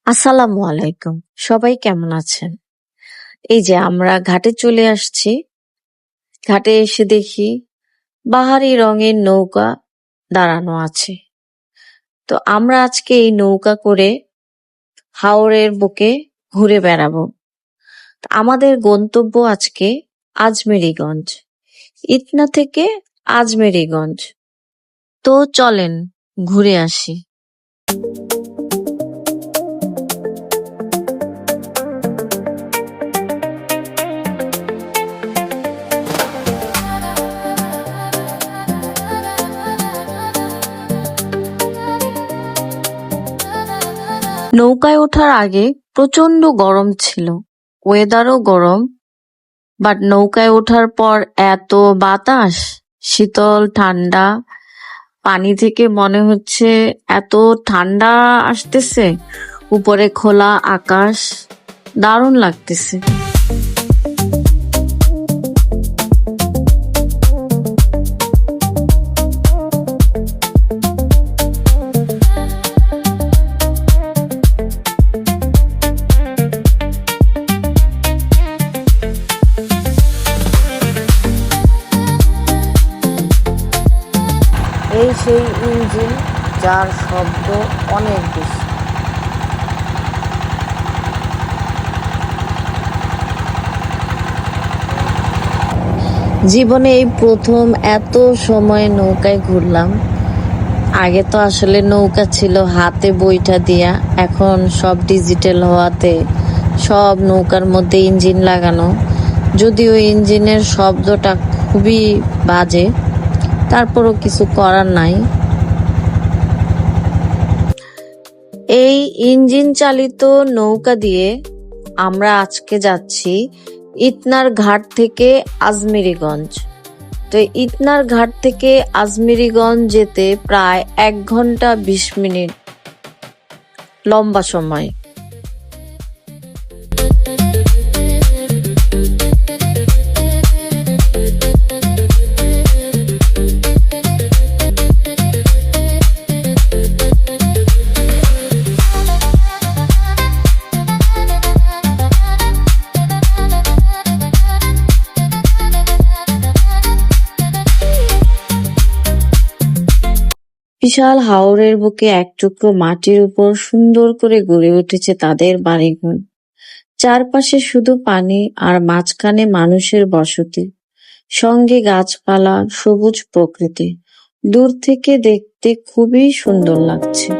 আসসালামু আলাইকুম। সবাই কেমন আছেন? এই যে আমরা ঘাটে চলে আসছি। ঘাটে এসে দেখি বাহারি রঙের নৌকা দাঁড়ানো আছে। তো আমরা আজকে এই নৌকা করে হাওরের বুকে ঘুরে বেড়াবো। আমাদের গন্তব্য আজকে আজমেরীগঞ্জ। ইটনা থেকে আজমেরীগঞ্জ। তো চলেন ঘুরে আসি। নৌকায় ওঠার আগে প্রচন্ড গরম ছিল, ওয়েদারও গরম, বাট নৌকায় ওঠার পর এত বাতাস, শীতল ঠান্ডা, পানি থেকে মনে হচ্ছে এত ঠান্ডা আসতেছে, উপরে খোলা আকাশ, দারুণ লাগতেছে। এই সেই ইঞ্জিন যার শব্দ অনেক বেশি। জীবনে এই প্রথম এত সময় নৌকায় ঘুরলাম। আগে তো আসলে নৌকা ছিল হাতে বৈঠা দিয়া, এখন সব ডিজিটাল হওয়াতে সব নৌকার মধ্যে ইঞ্জিন লাগানো। যদিও ইঞ্জিনের শব্দটা খুবই বাজে, তারপরও কিছু করার নাই। এই ইঞ্জিন চালিত নৌকা দিয়ে আমরা আজকে যাচ্ছি ইটনার ঘাট থেকে আজমেরীগঞ্জ। তো ইটনার ঘাট থেকে আজমেরীগঞ্জ যেতে প্রায় 1 ঘন্টা 20 মিনিট, লম্বা সময়। বিশাল হাওরের বুকে এক টুকরো মাটির উপর সুন্দর করে গড়ে উঠেছে তাদের বাড়িঘর। চারপাশে শুধু পানি আর মাঝখানে মানুষের বসতি, সঙ্গে গাছপালা, সবুজ প্রকৃতি। দূর থেকে দেখতে খুবই সুন্দর লাগছে।